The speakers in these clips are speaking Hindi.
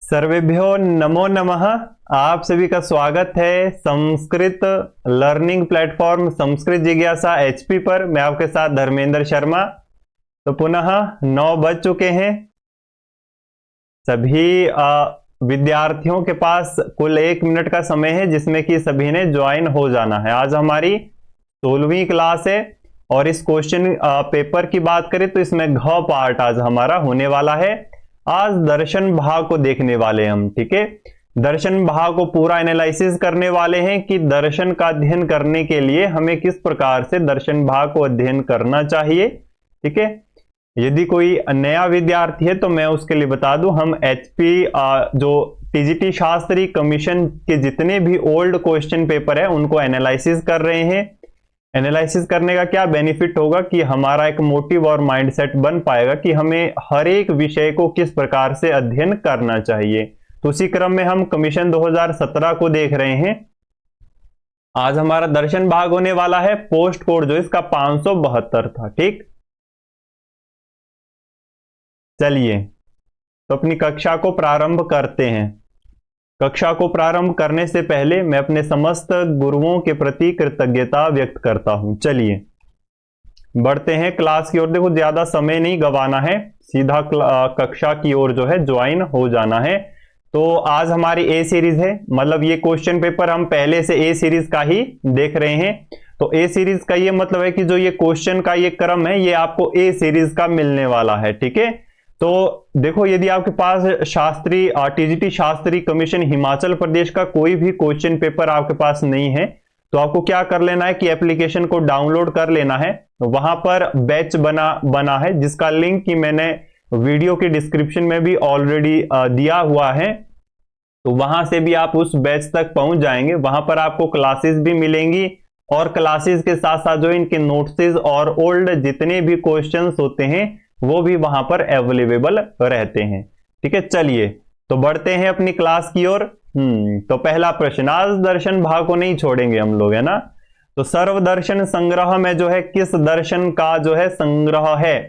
सर्वेभ्यो नमो नमः। आप सभी का स्वागत है संस्कृत लर्निंग प्लेटफॉर्म संस्कृत जिज्ञासा एचपी पर। मैं आपके साथ धर्मेंद्र शर्मा। तो पुनः 9 बज चुके हैं। सभी विद्यार्थियों के पास कुल 1 मिनट का समय है जिसमें कि सभी ने ज्वाइन हो जाना है। आज हमारी 16वीं क्लास है और इस क्वेश्चन पेपर की बात करें तो इसमें घ पार्ट आज हमारा होने वाला है। आज दर्शन भाग को देखने वाले हम, ठीक है। दर्शन भाग को पूरा एनालिसिस करने वाले हैं कि दर्शन का अध्ययन करने के लिए हमें किस प्रकार से दर्शन भाग को अध्ययन करना चाहिए, ठीक है। यदि कोई नया विद्यार्थी है तो मैं उसके लिए बता दूं, हम एचपी जो टीजीटी शास्त्री कमीशन के जितने भी ओल्ड क्वेश्चन पेपर है उनको एनालिसिस कर रहे हैं। एनालिसिस करने का क्या बेनिफिट होगा कि हमारा एक मोटिव और माइंडसेट बन पाएगा कि हमें हर एक विषय को किस प्रकार से अध्ययन करना चाहिए। तो उसी क्रम में हम कमीशन 2017 को देख रहे हैं। आज हमारा दर्शन भाग होने वाला है। पोस्ट कोड जो इसका 572 था, ठीक। चलिए तो अपनी कक्षा को प्रारंभ करते हैं। कक्षा को प्रारंभ करने से पहले मैं अपने समस्त गुरुओं के प्रति कृतज्ञता व्यक्त करता हूं। चलिए बढ़ते हैं क्लास की ओर। देखो ज्यादा समय नहीं गंवाना है, सीधा कक्षा की ओर जो है ज्वाइन हो जाना है। तो आज हमारी ए सीरीज है, मतलब ये क्वेश्चन पेपर हम पहले से ए सीरीज का ही देख रहे हैं। तो ए सीरीज का ये मतलब है कि जो ये क्वेश्चन का ये क्रम है ये आपको ए सीरीज का मिलने वाला है, ठीक है। तो देखो यदि आपके पास शास्त्री टीजीटी शास्त्री कमीशन हिमाचल प्रदेश का कोई भी क्वेश्चन पेपर आपके पास नहीं है तो आपको क्या कर लेना है कि एप्लीकेशन को डाउनलोड कर लेना है। वहां पर बैच बना है जिसका लिंक कि मैंने वीडियो के डिस्क्रिप्शन में भी ऑलरेडी दिया हुआ है। तो वहां से भी आप उस बैच तक पहुंच जाएंगे। वहां पर आपको क्लासेस भी मिलेंगी और क्लासेस के साथ साथ जो इनके नोट्स और ओल्ड जितने भी क्वेश्चंस होते हैं वो भी वहां पर अवेलेबल रहते हैं, ठीक है। चलिए तो बढ़ते हैं अपनी क्लास की ओर। तो पहला प्रश्न, आज दर्शन भाग को नहीं छोड़ेंगे हम लोग, है ना। तो सर्वदर्शन संग्रह में जो है किस दर्शन का जो है संग्रह है।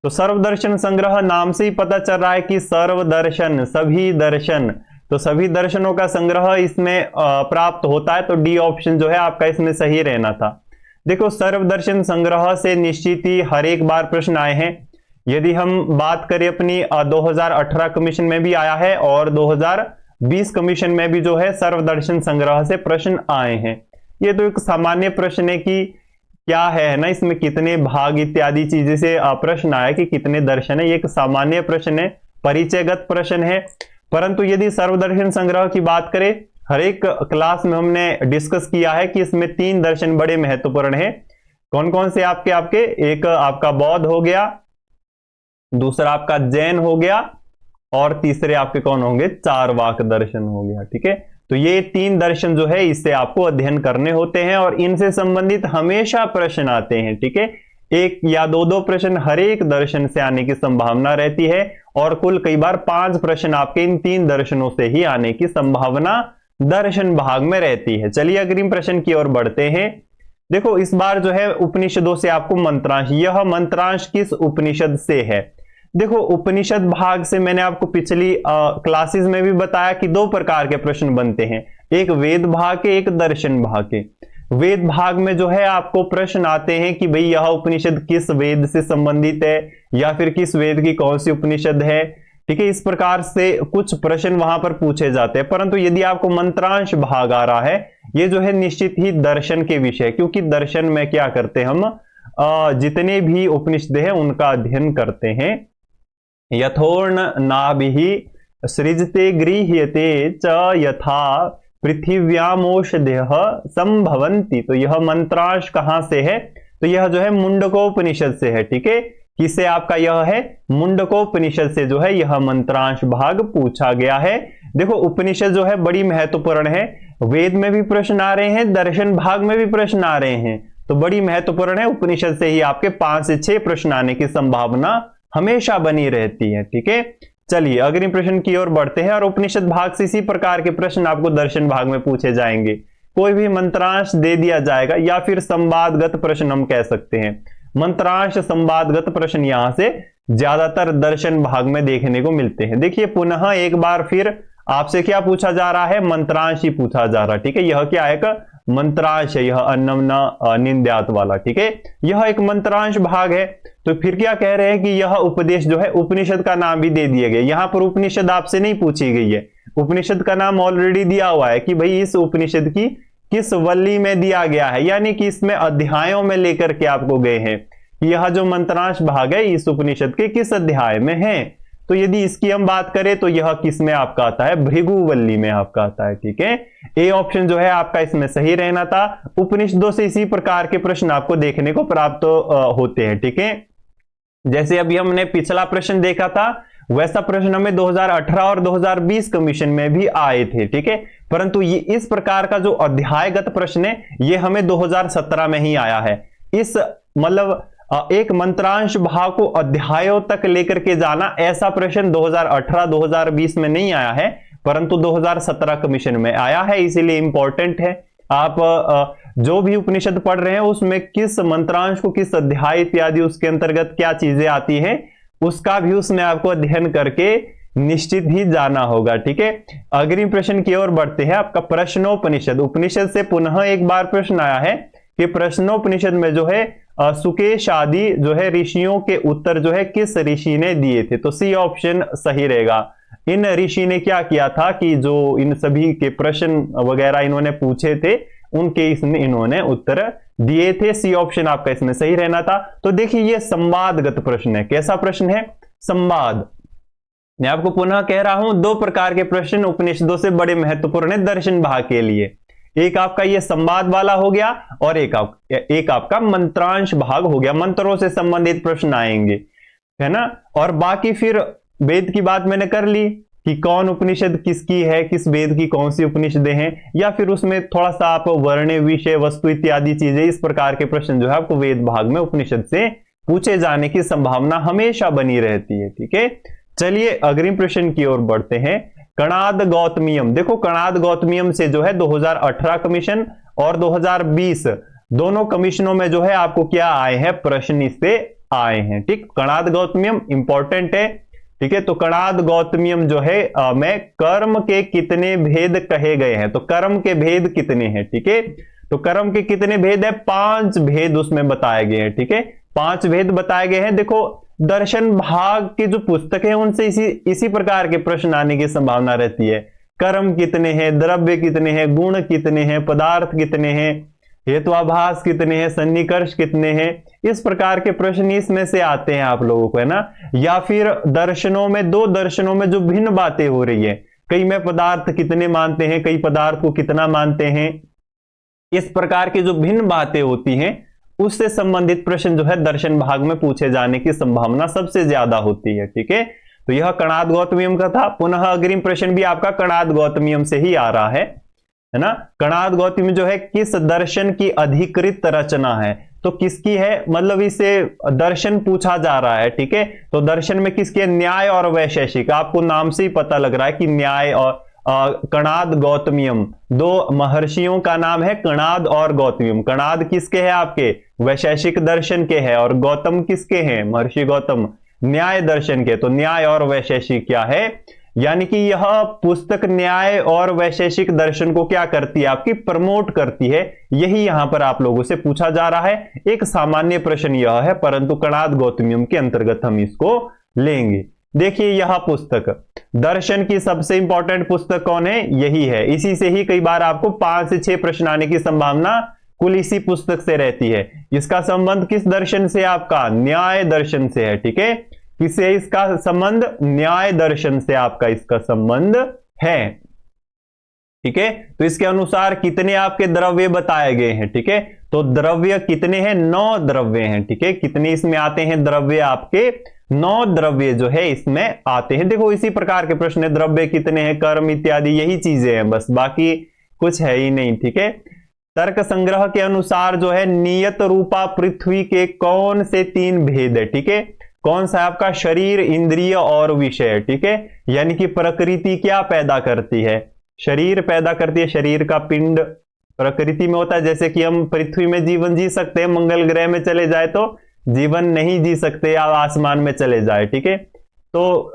तो सर्वदर्शन संग्रह नाम से ही पता चल रहा है कि सर्वदर्शन सभी दर्शन, तो सभी दर्शनों का संग्रह इसमें प्राप्त होता है। तो डी ऑप्शन जो है आपका इसमें सही रहना था। देखो सर्वदर्शन संग्रह से निश्चित ही हर एक बार प्रश्न आए हैं। यदि हम बात करें अपनी 2018 कमीशन में भी आया है और 2020 कमीशन में भी जो है सर्वदर्शन संग्रह से प्रश्न आए हैं। ये तो एक सामान्य प्रश्न है कि क्या है ना, इसमें कितने भाग इत्यादि चीजें से प्रश्न आया कि कितने दर्शन है। ये एक सामान्य प्रश्न है, परिचयगत प्रश्न है। परंतु यदि सर्वदर्शन संग्रह की बात करें, हर एक क्लास में हमने डिस्कस किया है कि इसमें 3 दर्शन बड़े महत्वपूर्ण है। कौन कौन से आपके एक आपका बौद्ध हो गया, दूसरा आपका जैन हो गया और तीसरे आपके कौन होंगे, चारवाक दर्शन हो गया, ठीक है। तो ये 3 दर्शन जो है इससे आपको अध्ययन करने होते हैं और इनसे संबंधित हमेशा प्रश्न आते हैं, ठीक है। 1 या 2 प्रश्न हर एक दर्शन से आने की संभावना रहती है और कुल कई बार 5 प्रश्न आपके इन 3 दर्शनों से ही आने की संभावना दर्शन भाग में रहती है। चलिए अग्रिम प्रश्न की ओर बढ़ते हैं। देखो इस बार जो है उपनिषदों से आपको मंत्रांश, यह मंत्रांश किस उपनिषद से है। देखो उपनिषद भाग से मैंने आपको पिछली क्लासेस में भी बताया कि 2 प्रकार के प्रश्न बनते हैं, एक वेद भाग के, एक दर्शन भाग के। वेद भाग में जो है आपको प्रश्न आते हैं कि भाई यह उपनिषद किस वेद से संबंधित है या फिर किस वेद की कौन सी उपनिषद है, ठीक है। इस प्रकार से कुछ प्रश्न वहां पर पूछे जाते हैं। परंतु यदि आपको मंत्रांश भाग आ रहा है, ये जो है निश्चित ही दर्शन के विषय, क्योंकि दर्शन में क्या करते हैं हम जितने भी उपनिषद है उनका अध्ययन करते हैं। यथोर्ण नाभिः सृजते गृह्यते च यथा पृथिव्यामोषधयः संभवन्ति। तो यह मंत्रांश कहां से है, तो यह जो है मुंडकोपनिषद से है, ठीक है। किससे आपका यह है, मुंडकोपनिषद से जो है यह मंत्रांश भाग पूछा गया है। देखो उपनिषद जो है बड़ी महत्वपूर्ण है, वेद में भी प्रश्न आ रहे हैं, दर्शन भाग में भी प्रश्न आ रहे हैं, तो बड़ी महत्वपूर्ण है। उपनिषद से ही आपके 5 से 6 प्रश्न आने की संभावना हमेशा बनी रहती है, ठीक है। चलिए अगले प्रश्न की ओर बढ़ते हैं और उपनिषद भाग से इसी प्रकार के प्रश्न आपको दर्शन भाग में पूछे जाएंगे। कोई भी मंत्रांश दे दिया जाएगा या फिर संवादगत प्रश्न हम कह सकते हैं। मंत्रांश संवादगत प्रश्न यहां से ज्यादातर दर्शन भाग में देखने को मिलते हैं। देखिए पुनः एक बार फिर आपसे क्या पूछा जा रहा है, मंत्रांश ही पूछा जा रहा है। ठीक है, यह क्या है, एक मंत्रांश है, यह अन्नम निंद्यात वाला। ठीक है, यह एक मंत्रांश भाग है। तो फिर क्या कह रहे हैं कि यह उपदेश जो है उपनिषद का नाम भी दे दिए गए। यहां पर उपनिषद आपसे नहीं पूछी गई है, उपनिषद का नाम ऑलरेडी दिया हुआ है कि भाई इस उपनिषद की किस वल्ली में दिया गया है, यानी कि इसमें अध्यायों में लेकर के आपको गए हैं कि यह जो मंत्रांश भाग है इस उपनिषद के किस अध्याय में है। तो यदि इसकी हम बात करें तो यह किस में आपका आता है, भृगुवल्ली में आपका आता है। ठीक है, ए ऑप्शन जो है आपका इसमें सही रहना था। उपनिषदों से इसी प्रकार के प्रश्न आपको देखने को प्राप्त होते हैं। ठीक है, जैसे अभी हमने पिछला प्रश्न देखा था वैसा प्रश्न हमें 2018 और 2020 कमीशन में भी आए थे। ठीक है, परंतु ये इस प्रकार का जो अध्यायगत प्रश्न है ये हमें 2017 में ही आया है। इस मतलब एक मंत्रांश भाग को अध्यायों तक लेकर के जाना, ऐसा प्रश्न 2018-2020 में नहीं आया है, परंतु 2017 कमीशन में आया है, इसीलिए इंपॉर्टेंट है। आप जो भी उपनिषद पढ़ रहे हैं उसमें किस मंत्रांश को, किस अध्याय इत्यादि उसके अंतर्गत क्या चीजें आती हैं, उसका भी उसमें आपको अध्ययन करके निश्चित ही जाना होगा। ठीक है, अग्रिम प्रश्न की ओर बढ़ते हैं। आपका प्रश्नोपनिषद, उपनिषद से पुनः एक बार प्रश्न आया है कि प्रश्नोपनिषद में जो है सुकेश आदि जो है ऋषियों के उत्तर जो है किस ऋषि ने दिए थे। तो सी ऑप्शन सही रहेगा। इन ऋषि ने क्या किया था कि जो इन सभी के प्रश्न वगैरह इन्होंने पूछे थे उनके इसमें इन्होंने उत्तर दिए थे। सी ऑप्शन आपका इसमें सही रहना था। तो देखिए ये संवादगत प्रश्न है। कैसा प्रश्न है, संवाद। मैं आपको पुनः कह रहा हूं दो प्रकार के प्रश्न उपनिषदों से बड़े महत्वपूर्ण है दर्शन भाग के लिए। एक आपका ये संवाद वाला हो गया और एक आपका मंत्रांश भाग हो गया, मंत्रों से संबंधित प्रश्न आएंगे, है ना। और बाकी फिर वेद की बात मैंने कर ली कि कौन उपनिषद किसकी है, किस वेद की कौन सी उपनिषदें हैं, या फिर उसमें थोड़ा सा आप वर्ण विषय वस्तु इत्यादि चीजें, इस प्रकार के प्रश्न जो है आपको वेद भाग में उपनिषद से पूछे जाने की संभावना हमेशा बनी रहती है। ठीक है, चलिए अग्रिम प्रश्न की ओर बढ़ते हैं। कणाद गौतमियम, देखो कणाद गौतमियम से जो है 2018 कमीशन और 2020 दोनों कमीशनों में जो है आपको क्या आए हैं, प्रश्न इससे आए हैं। ठीक, कणाद गौतमियम इंपॉर्टेंट है। ठीक है, तो कणाद गौतमियम जो है में कर्म के कितने भेद कहे गए हैं, तो कर्म के भेद कितने हैं। ठीक है, तो कर्म के कितने भेद है, 5 भेद उसमें बताए गए हैं। ठीक है, 5 भेद बताए गए हैं। देखो दर्शन भाग की जो पुस्तक है उनसे इसी प्रकार के प्रश्न आने की संभावना रहती है। कर्म कितने हैं, द्रव्य कितने हैं, गुण कितने हैं, पदार्थ कितने हैं, हेत्वाभास कितने हैं, सन्निकर्ष कितने हैं, इस प्रकार के प्रश्न इसमें से आते हैं आप लोगों को, है ना। या फिर दर्शनों में, दो दर्शनों में जो भिन्न बातें हो रही है, कई में पदार्थ कितने मानते हैं, कई पदार्थ को कितना मानते हैं, इस प्रकार की जो भिन्न बातें होती हैं उससे संबंधित प्रश्न जो है दर्शन भाग में पूछे जाने की संभावना सबसे ज्यादा होती है। ठीक है, तो यह कणाद गौतमियम का था। पुनः अग्रिम प्रश्न भी आपका कणाद गौतमियम से ही आ रहा है ना। कणाद गौतमी जो है किस दर्शन की अधिकृत रचना है, तो किसकी है, मतलब इसे दर्शन पूछा जा रहा है। ठीक है, तो दर्शन में किसकी है, न्याय और वैशेषिक। आपको नाम से ही पता लग रहा है कि न्याय और कणाद गौतमियम, दो महर्षियों का नाम है कणाद और गौतमियम। कणाद किसके हैं, आपके वैशेषिक दर्शन के हैं, और गौतम किसके हैं, महर्षि गौतम न्याय दर्शन के। तो न्याय और वैशेषिक क्या है, यानी कि यह पुस्तक न्याय और वैशेषिक दर्शन को क्या करती है, आपकी प्रमोट करती है। यही यहां पर आप लोगों से पूछा जा रहा है। एक सामान्य प्रश्न यह है, परंतु कणाद गौतमियम के अंतर्गत हम इसको लेंगे। देखिए यह पुस्तक दर्शन की सबसे इंपॉर्टेंट पुस्तक कौन है, यही है। इसी से ही कई बार आपको 5 से 6 प्रश्न आने की संभावना कुल इसी पुस्तक से रहती है। इसका संबंध किस दर्शन से, आपका न्याय दर्शन से है। ठीक है, किससे इसका संबंध, न्याय दर्शन से आपका इसका संबंध है। ठीक है, तो इसके अनुसार कितने आपके द्रव्य बताए गए हैं। ठीक है, तो द्रव्य कितने हैं, 9 द्रव्य हैं। ठीक है, कितने इसमें आते हैं द्रव्य, आपके 9 द्रव्य जो है इसमें आते हैं। देखो इसी प्रकार के प्रश्न है, द्रव्य कितने हैं, कर्म इत्यादि, यही चीजें हैं बस, बाकी कुछ है ही नहीं। ठीक है, तर्क संग्रह के अनुसार जो है नियत रूपा पृथ्वी के कौन से 3 भेद है। ठीक है, कौन सा आपका, शरीर, इंद्रिय और विषय। ठीक है, यानी कि प्रकृति क्या पैदा करती है, शरीर पैदा करती है, शरीर का पिंड प्रकृति में होता है। जैसे कि हम पृथ्वी में जीवन जी सकते हैं, मंगल ग्रह में चले जाए तो जीवन नहीं जी सकते या आसमान में चले जाए, ठीक है। तो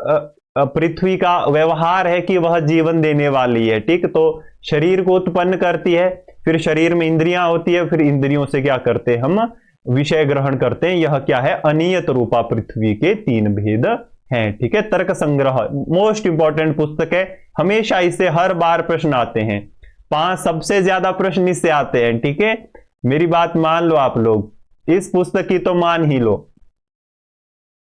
पृथ्वी का व्यवहार है कि वह जीवन देने वाली है, ठीक। तो शरीर को उत्पन्न करती है, फिर शरीर में इंद्रियां होती है, फिर इंद्रियों से क्या करते हैं हम विषय ग्रहण करते हैं। यह क्या है, अनियत रूपा पृथ्वी के 3 भेद हैं, ठीक है। तर्क संग्रह मोस्ट इंपॉर्टेंट पुस्तक है, हमेशा इससे हर बार प्रश्न आते हैं, 5 सबसे ज्यादा प्रश्न इससे आते हैं, ठीक है। मेरी बात मान लो आप लोग, इस पुस्तक की तो मान ही लो,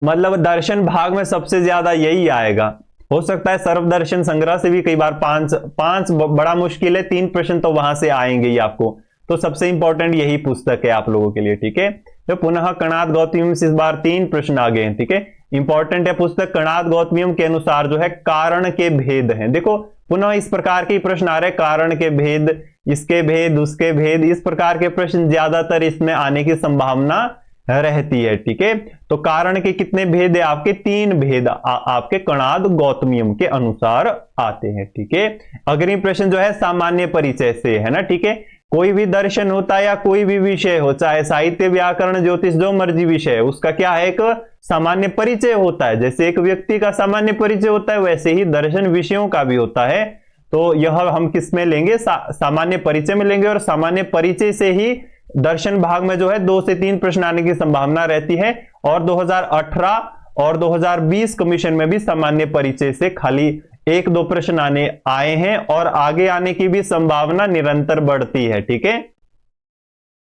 मतलब दर्शन भाग में सबसे ज्यादा यही आएगा। हो सकता है सर्वदर्शन संग्रह से भी कई बार 5 बड़ा मुश्किल है, 3 प्रश्न तो वहां से आएंगे ही आपको। तो सबसे इंपॉर्टेंट यही पुस्तक है आप लोगों के लिए, ठीक है। तो पुनः कणाद गौतमियम से इस बार 3 प्रश्न आ गए हैं, ठीक है। इंपॉर्टेंट है पुस्तक। कणाद गौतमियम के अनुसार जो है कारण के भेद हैं। देखो पुनः इस प्रकार के प्रश्न आ रहे हैं, कारण के भेद, इसके भेद, उसके भेद, इस प्रकार के प्रश्न ज्यादातर इसमें आने की संभावना रहती है, ठीक है। तो कारण के कितने भेद है आपके, 3 भेद आपके कणाद गौतमियम के अनुसार आते हैं, ठीक है। अग्रिम प्रश्न जो है सामान्य परिचय से है ना, ठीक है। कोई भी दर्शन होता है या कोई भी विषय हो, चाहे साहित्य, व्याकरण, ज्योतिष, जो मर्जी विषय है, उसका क्या है, एक सामान्य परिचय होता है। जैसे एक व्यक्ति का सामान्य परिचय होता है, वैसे ही दर्शन विषयों का भी होता है। तो यह हम किस में लेंगे, सामान्य परिचय में लेंगे, और सामान्य परिचय से ही दर्शन भाग में जो है 2 से 3 प्रश्न आने की संभावना रहती है। और 2018 और 2020 कमीशन में भी सामान्य परिचय से खाली 1-2 प्रश्न आए हैं, और आगे आने की भी संभावना निरंतर बढ़ती है, ठीक है।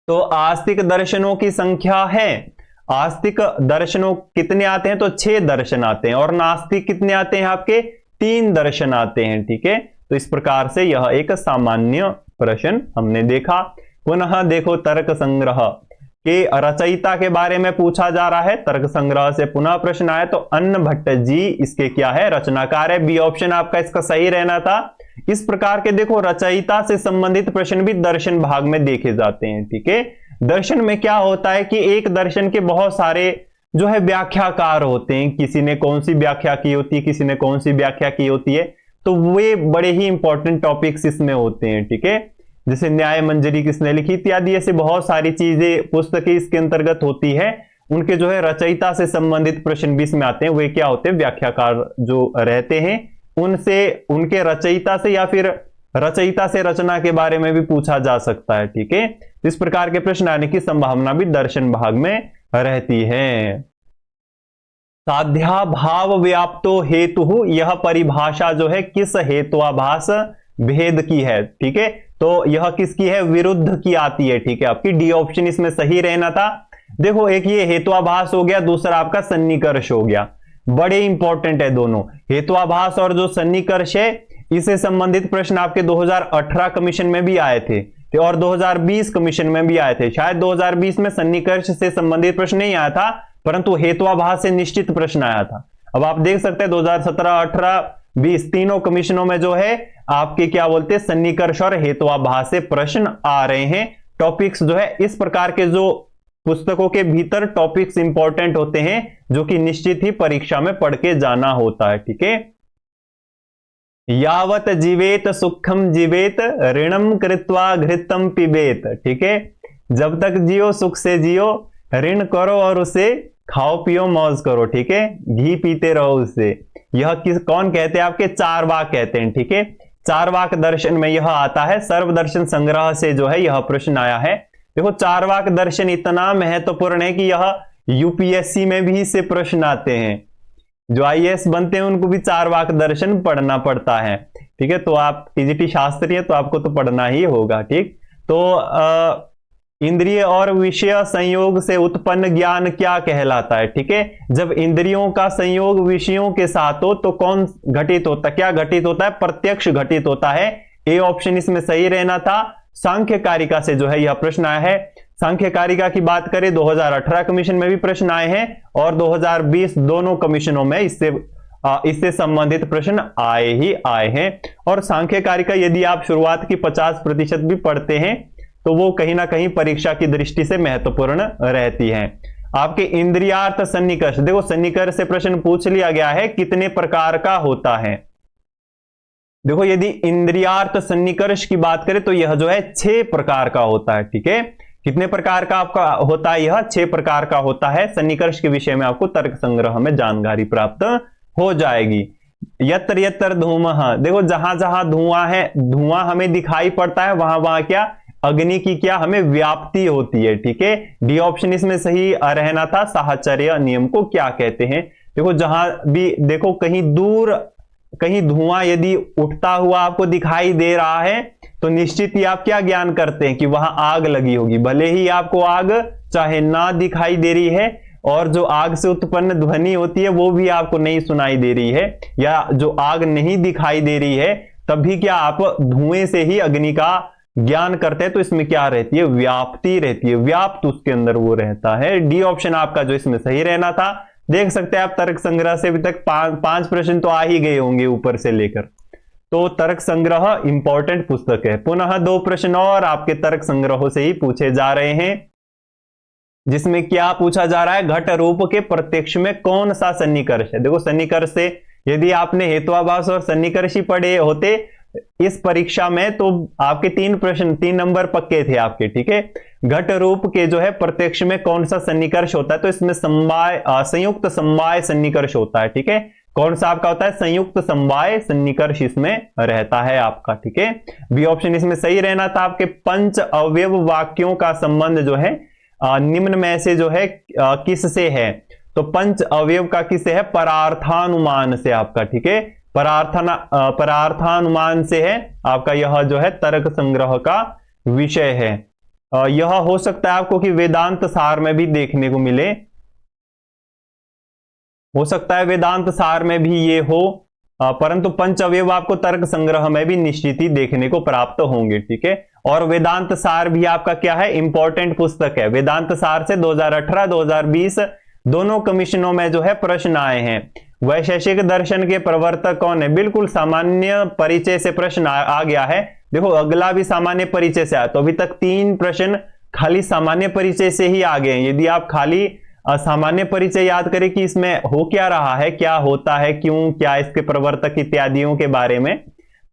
तो आस्तिक दर्शनों की संख्या है, आस्तिक दर्शनों कितने आते हैं, तो 6 दर्शन आते हैं, और नास्तिक कितने आते हैं आपके, 3 दर्शन आते हैं, ठीक है। तो इस प्रकार से यह एक सामान्य प्रश्न हमने देखा। पुनः देखो तर्क संग्रह के रचयिता के बारे में पूछा जा रहा है। तर्क संग्रह से पुनः प्रश्न आया, तो अन्नभट्ट जी इसके क्या है, रचनाकार है। बी ऑप्शन आपका इसका सही रहना था। इस प्रकार के देखो रचयिता से संबंधित प्रश्न भी दर्शन भाग में देखे जाते हैं, ठीक है। दर्शन में क्या होता है कि एक दर्शन के बहुत सारे जो है व्याख्याकार होते हैं, किसी ने कौन सी व्याख्या की होती है, किसी ने कौन सी व्याख्या की होती है, तो वे बड़े ही इंपॉर्टेंट टॉपिक्स इसमें होते हैं, ठीक है। जैसे न्याय मंजरी किसने लिखी इत्यादि, ऐसे बहुत सारी चीजें पुस्तकें इसके अंतर्गत होती है। उनके जो है रचयिता से संबंधित प्रश्न भी इसमें आते हैं। वे क्या होते हैं, व्याख्याकार जो रहते हैं, उनसे, उनके रचयिता से या फिर रचयिता से रचना के बारे में भी पूछा जा सकता है, ठीक है। इस प्रकार के प्रश्न आने की संभावना भी दर्शन भाग में रहती है। साध्याभाव व्याप्तो हेतु, यह परिभाषा जो है किस हेत्वाभास भेद की है, ठीक है। तो यह किसकी है, विरुद्ध की आती है, ठीक है। आपकी डी ऑप्शन इसमें सही रहना था। देखो एक ये हेत्वाभास हो गया, दूसरा आपका सन्निकर्ष हो गया, बड़े इंपॉर्टेंट है दोनों। हेत्वाभास और जो सन्निकर्ष है, इससे संबंधित प्रश्न आपके 2018 कमीशन में भी आए थे, और 2020 कमीशन में भी आए थे। शायद 2020 में सन्निकर्ष से संबंधित प्रश्न नहीं आया था, परंतु हेत्वाभास से निश्चित प्रश्न आया था। अब आप देख सकते हैं 2017, 18, 20 तीनों कमीशनों में जो है आपके क्या बोलते हैं, सन्निकर्ष और हेत्वाभास से प्रश्न आ रहे हैं। टॉपिक्स जो है इस प्रकार के जो पुस्तकों के भीतर टॉपिक्स इंपॉर्टेंट होते हैं, जो कि निश्चित ही परीक्षा में पढ़ के जाना होता है, ठीक है। यावत जीवेत सुखम जीवेत ऋणम कृत्वा घृतम पिबेत, ठीक है। जब तक जियो सुख से जियो, ऋण करो और उसे खाओ पियो मौज करो, ठीक है। घी पीते रहो उससे। यह कौन कहते हैं, आपके चारवाक कहते हैं, ठीक है। चारवाक दर्शन में यह आता है। सर्वदर्शन संग्रह से जो है यह प्रश्न आया है। देखो चारवाक दर्शन इतना महत्वपूर्ण है कि यह यूपीएससी में भी इससे प्रश्न आते हैं। जो आईएएस बनते हैं उनको भी चारवाक दर्शन पढ़ना पड़ता है, ठीक है। तो आप टीजीटी शास्त्री है तो आपको तो पढ़ना ही होगा, ठीक। तो इंद्रिय और विषय संयोग से उत्पन्न ज्ञान क्या कहलाता है, ठीक है। जब इंद्रियों का संयोग विषयों के साथ हो तो कौन घटित होता, क्या घटित होता है, प्रत्यक्ष घटित होता है। ए ऑप्शन इसमें सही रहना था। सांख्य कारिका से जो है यह प्रश्न आया है। सांख्य कारिका की बात करें 2018 कमीशन में भी प्रश्न आए हैं, और 2020 दोनों कमीशनों में इससे संबंधित प्रश्न आए ही आए हैं। और सांख्य कारिका यदि आप शुरुआत की 50% भी पढ़ते हैं तो वो कहीं ना कहीं परीक्षा की दृष्टि से महत्वपूर्ण रहती है। आपके इंद्रियार्थ सन्निकर्ष, देखो सन्निकर्ष से प्रश्न पूछ लिया गया है, कितने प्रकार का होता है। देखो यदि इंद्रियार्थ सन्निकर्ष की बात करें तो यह जो है 6 प्रकार का होता है, ठीक है। कितने प्रकार का आपका होता है? यह 6 प्रकार का होता है। सन्निकर्ष के विषय में आपको तर्क संग्रह में जानकारी प्राप्त हो जाएगी। यत्र यत्र धूमः, देखो जहां जहां धुआं है, धुआं हमें दिखाई पड़ता है, वहां वहां क्या अग्नि की क्या हमें व्याप्ति होती है। ठीक है, डी ऑप्शन इसमें सही रहना था। साहचर्य नियम को क्या कहते हैं? देखो जहां भी देखो कहीं दूर कहीं धुआं यदि उठता हुआ आपको दिखाई दे रहा है तो निश्चित ही आप क्या ज्ञान करते हैं कि वहां आग लगी होगी। भले ही आपको आग चाहे ना दिखाई दे रही है और जो आग से उत्पन्न ध्वनि होती है वो भी आपको नहीं सुनाई दे रही है, या जो आग नहीं दिखाई दे रही है, तब भी क्या आप धुएं से ही अग्नि का ज्ञान करते हैं। तो इसमें क्या रहती है? व्याप्ति रहती है, व्याप्त उसके अंदर वो रहता है। डी ऑप्शन आपका जो इसमें सही रहना था। देख सकते हैं आप तर्क संग्रह से अभी तक पांच प्रश्न तो आ ही गए होंगे ऊपर से लेकर। तो तर्क संग्रह इंपॉर्टेंट पुस्तक है। पुनः 2 प्रश्न और आपके तर्क संग्रहों से ही पूछे जा रहे हैं, जिसमें क्या पूछा जा रहा है? घट रूप के प्रत्यक्ष में कौन सा सन्निकर्ष है? देखो सन्निकर्ष से यदि आपने हेत्वाभास और सन्निकर्ष ही पढ़े होते इस परीक्षा में तो आपके 3 प्रश्न 3 नंबर पक्के थे आपके। ठीक है, घट रूप के जो है प्रत्यक्ष में कौन सा सन्निकर्ष होता है? तो इसमें समवाय संयुक्त समवाय सन्निकर्ष होता है। ठीक है, कौन सा आपका होता है? संयुक्त समवाय सन्निकर्ष इसमें रहता है आपका। ठीक है, बी ऑप्शन इसमें सही रहना था। आपके पंच अवयव वाक्यों का संबंध जो है निम्न में से जो है किस से है? तो पंच अवयव का किससे है? परार्थानुमान से आपका। ठीक है, परार्थानुमान से है आपका। यह जो है तर्क संग्रह का विषय है। यह हो सकता है आपको कि वेदांत सार में भी देखने को मिले, हो सकता है वेदांत सार में भी ये हो, परंतु पंच अवयव आपको तर्क संग्रह में भी निश्चित ही देखने को प्राप्त होंगे। ठीक है, और वेदांत सार भी आपका क्या है? इंपॉर्टेंट पुस्तक है। वेदांत सार से 2018 2020 दोनों कमीशनों में जो है प्रश्न आए हैं। वैशेषिक दर्शन के प्रवर्तक कौन है? बिल्कुल सामान्य परिचय से प्रश्न आ गया है। देखो अगला भी सामान्य परिचय से आया, तो अभी तक 3 प्रश्न खाली सामान्य परिचय से ही आ गए हैं। यदि आप खाली सामान्य परिचय याद करें कि इसमें हो क्या रहा है, क्या होता है, क्यों, क्या इसके प्रवर्तक इत्यादियों के बारे में,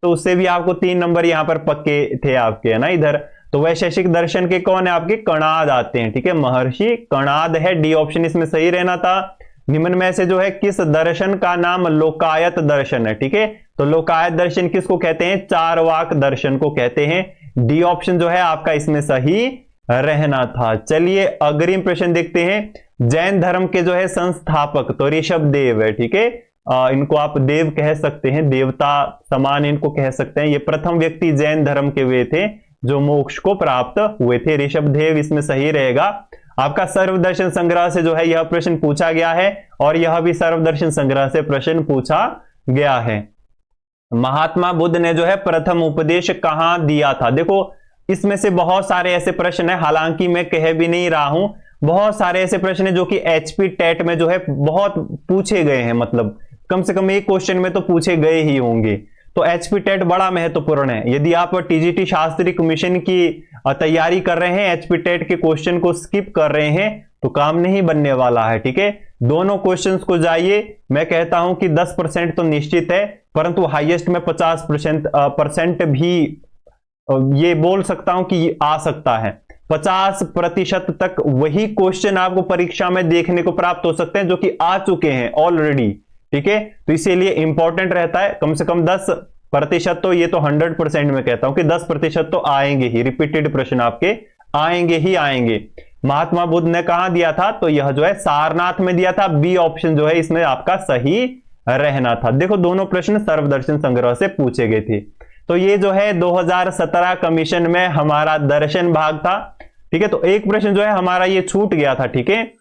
तो उससे भी आपको 3 नंबर यहां पर पक्के थे आपके, है ना इधर। तो वैशेषिक दर्शन के कौन है? आपके कणाद आते हैं। ठीक है, महर्षि कणाद है। डी ऑप्शन इसमें सही रहना था। निम्न में से जो है किस दर्शन का नाम लोकायत दर्शन है? ठीक है, तो लोकायत दर्शन किसको कहते हैं? चारवाक दर्शन को कहते हैं। डी ऑप्शन जो है आपका इसमें सही रहना था। चलिए अग्रिम प्रश्न देखते हैं। जैन धर्म के जो है संस्थापक तो ऋषभ देव है। ठीक है, इनको आप देव कह सकते हैं, देवता समान इनको कह सकते हैं। ये प्रथम व्यक्ति जैन धर्म के वे थे जो मोक्ष को प्राप्त हुए थे। ऋषभ देव इसमें सही रहेगा। आपका सर्वदर्शन संग्रह से जो है यह प्रश्न पूछा गया है, और यह भी सर्वदर्शन संग्रह से प्रश्न पूछा गया है। महात्मा बुद्ध ने जो है प्रथम उपदेश कहां दिया था? देखो इसमें से बहुत सारे ऐसे प्रश्न है, हालांकि मैं कह भी नहीं रहा हूं, बहुत सारे ऐसे प्रश्न है जो कि एचपी टेट में जो है बहुत पूछे गए हैं, मतलब कम से कम एक क्वेश्चन में तो पूछे गए ही होंगे। तो एचपी टेट बड़ा महत्वपूर्ण है। यदि आप टीजीटी शास्त्री कमीशन की तैयारी कर रहे हैं, एचपी टेट के क्वेश्चन को स्किप कर रहे हैं, तो काम नहीं बनने वाला है। ठीक है, दोनों क्वेश्चंस को जाइए। मैं कहता हूं कि 10% तो निश्चित है, परंतु हाईएस्ट में 50% भी ये बोल सकता हूं कि आ सकता है। 50% तक वही क्वेश्चन आपको परीक्षा में देखने को प्राप्त हो सकते हैं जो कि आ चुके हैं ऑलरेडी। ठीक है, तो इसीलिए इंपॉर्टेंट रहता है कम से कम 10%, तो ये तो 100% में कहता हूं कि 10% तो आएंगे ही, रिपीटेड प्रश्न आपके आएंगे ही आएंगे। महात्मा बुद्ध ने कहां दिया था? तो यह जो है सारनाथ में दिया था। बी ऑप्शन जो है इसमें आपका सही रहना था। देखो दोनों प्रश्न सर्वदर्शन संग्रह से पूछे गए थे। तो ये जो है 2017 कमीशन में हमारा दर्शन भाग था। ठीक है, तो एक प्रश्न जो है हमारा ये छूट गया था। ठीक है,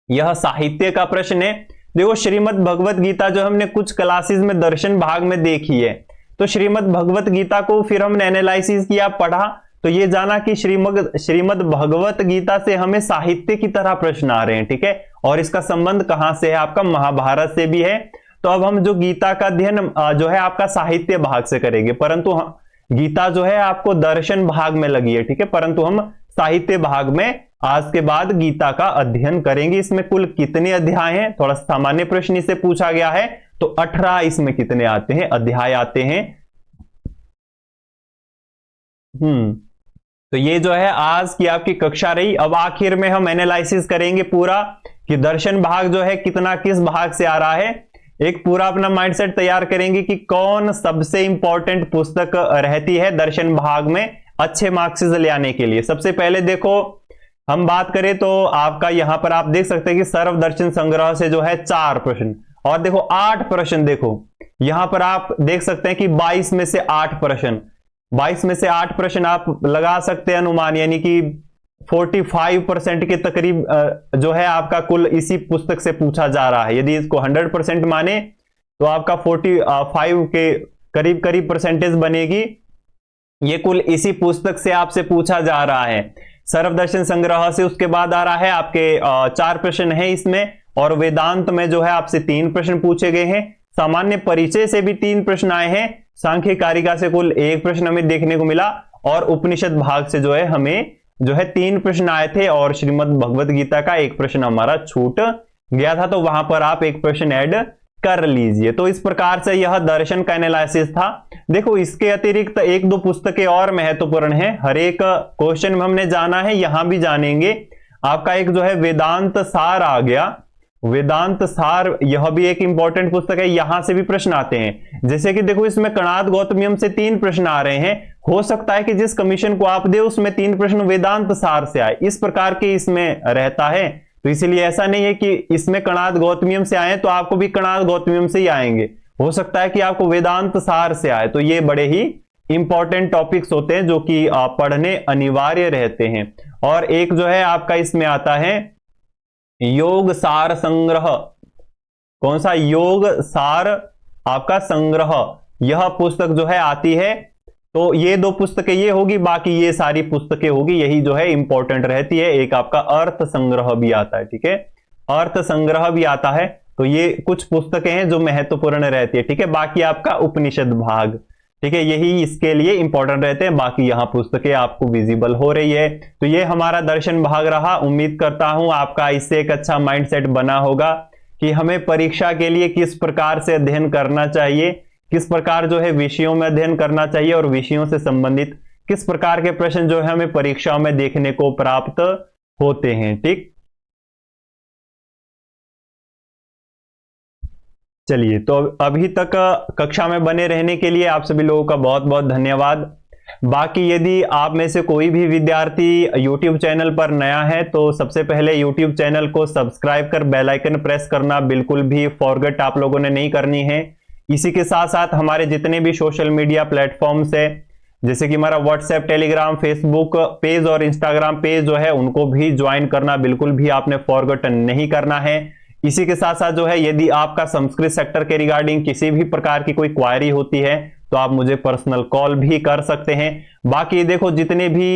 यह साहित्य का प्रश्न है। देखो श्रीमद् भगवत गीता जो हमने कुछ क्लासेस में दर्शन भाग में देखी है, तो श्रीमद् भगवत गीता को फिर हमने एनालिसिस किया, पढ़ा, तो ये जाना कि श्रीमद् भगवत गीता से हमें साहित्य की तरह प्रश्न आ रहे हैं। ठीक है, और इसका संबंध कहां से है? आपका महाभारत से भी है। तो अब हम जो गीता का अध्ययन जो है आपका साहित्य भाग से करेंगे, परंतु गीता जो है आपको दर्शन भाग में लगी है। ठीक है, परंतु हम साहित्य भाग में आज के बाद गीता का अध्ययन करेंगे। इसमें कुल कितने अध्याय हैं? थोड़ा सामान्य प्रश्न इससे पूछा गया है, तो 18 इसमें कितने आते हैं? अध्याय आते हैं। तो ये जो है आज की आपकी कक्षा रही। अब आखिर में हम एनालिसिस करेंगे पूरा कि दर्शन भाग जो है कितना किस भाग से आ रहा है। एक पूरा अपना माइंडसेट तैयार करेंगे कि कौन सबसे इंपॉर्टेंट पुस्तक रहती है दर्शन भाग में अच्छे मार्क्स ले आने के लिए। सबसे पहले देखो हम बात करें तो आपका यहां पर आप देख सकते हैं कि सर्व दर्शन संग्रह से जो है 4 प्रश्न, और देखो 8 प्रश्न। देखो यहां पर आप देख सकते हैं कि 22 में से 8 प्रश्न, 22 में से 8 प्रश्न आप लगा सकते हैं अनुमान, यानी कि 45% के तकरीब जो है आपका कुल इसी पुस्तक से पूछा जा रहा है। यदि इसको 100% माने तो आपका 45 के करीब करीब परसेंटेज बनेगी। ये कुल इसी पुस्तक से आपसे पूछा जा रहा है सर्वदर्शन संग्रह से। उसके बाद आ रहा है आपके 4 प्रश्न है इसमें, और वेदांत में जो है आपसे 3 प्रश्न पूछे गए हैं। सामान्य परिचय से भी 3 प्रश्न आए हैं। सांख्य कारिका से कुल 1 प्रश्न हमें देखने को मिला, और उपनिषद भाग से जो है हमें जो है 3 प्रश्न आए थे, और श्रीमद् भगवत गीता का 1 प्रश्न हमारा छूट गया था, तो वहां पर आप 1 प्रश्न ऐड कर लीजिए। तो इस प्रकार से यह दर्शन का एनालिसिस था। देखो इसके अतिरिक्त 1-2 पुस्तकें और महत्वपूर्ण हैं, हर एक क्वेश्चन में हमने जाना है, यहां भी जानेंगे। आपका एक जो है वेदांत सार आ गया, वेदांत सार, यह भी एक इंपॉर्टेंट पुस्तक है, यहां से भी प्रश्न आते हैं। जैसे कि देखो इसमें कणाद गौतमियम से 3 प्रश्न आ रहे हैं, हो सकता है कि जिस कमीशन को आप दे उसमें 3 प्रश्न वेदांत सार से आए, इस प्रकार के इसमें रहता है। तो इसलिए ऐसा नहीं है कि इसमें कणाद गौतमियम से आए तो आपको भी कणाद गौतमियम से ही आएंगे, हो सकता है कि आपको वेदांत सार से आए। तो ये बड़े ही इंपॉर्टेंट टॉपिक्स होते हैं जो कि पढ़ने अनिवार्य रहते हैं। और एक जो है आपका इसमें आता है योग सार संग्रह, कौन सा, योग सार आपका संग्रह, यह पुस्तक जो है आती है। तो ये 2 पुस्तकें ये होगी, बाकी ये सारी पुस्तकें होगी, यही जो है इंपॉर्टेंट रहती है। एक आपका अर्थ संग्रह भी आता है, ठीक है, अर्थ संग्रह भी आता है। तो ये कुछ पुस्तकें हैं जो महत्वपूर्ण रहती है, ठीक है। बाकी आपका उपनिषद भाग, ठीक है, यही इसके लिए इंपॉर्टेंट रहते हैं। बाकी यहां पुस्तकें आपको विजिबल हो रही है। तो ये हमारा दर्शन भाग रहा। उम्मीद करता हूं आपका इससे एक अच्छा माइंडसेट बना होगा कि हमें परीक्षा के लिए किस प्रकार से अध्ययन करना चाहिए, किस प्रकार जो है विषयों में अध्ययन करना चाहिए, और विषयों से संबंधित किस प्रकार के प्रश्न जो है हमें परीक्षाओं में देखने को प्राप्त होते हैं। ठीक, चलिए, तो अभी तक कक्षा में बने रहने के लिए आप सभी लोगों का बहुत बहुत धन्यवाद। बाकी यदि आप में से कोई भी विद्यार्थी YouTube चैनल पर नया है तो सबसे पहले YouTube चैनल को सब्सक्राइब कर बेल आइकन प्रेस करना बिल्कुल भी फॉरगेट आप लोगों ने नहीं करनी है। इसी के साथ साथ हमारे जितने भी सोशल मीडिया प्लेटफॉर्म्स है, जैसे कि हमारा व्हाट्सएप, टेलीग्राम, फेसबुक पेज और इंस्टाग्राम पेज जो है, उनको भी ज्वाइन करना बिल्कुल भी आपने फॉरगेट नहीं करना है। इसी के साथ साथ जो है यदि आपका संस्कृत सेक्टर के रिगार्डिंग किसी भी प्रकार की कोई क्वायरी होती है तो आप मुझे पर्सनल कॉल भी कर सकते हैं। बाकी देखो जितने भी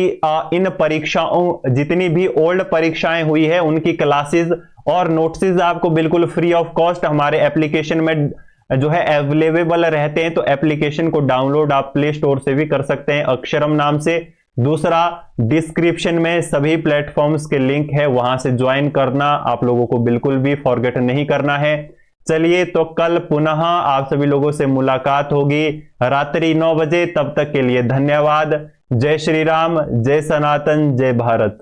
इन परीक्षाओं, जितनी भी ओल्ड परीक्षाएं हुई है उनकी क्लासेस और नोट्स आपको बिल्कुल फ्री ऑफ कॉस्ट हमारे एप्लीकेशन में जो है अवेलेबल रहते हैं। तो एप्लीकेशन को डाउनलोड आप प्ले स्टोर से भी कर सकते हैं, अक्षरम नाम से। दूसरा, डिस्क्रिप्शन में सभी प्लेटफॉर्म्स के लिंक है, वहां से ज्वाइन करना आप लोगों को बिल्कुल भी फॉरगेट नहीं करना है। चलिए, तो कल पुनः आप सभी लोगों से मुलाकात होगी रात्रि 9 बजे। तब तक के लिए धन्यवाद। जय श्री राम, जय सनातन, जय भारत।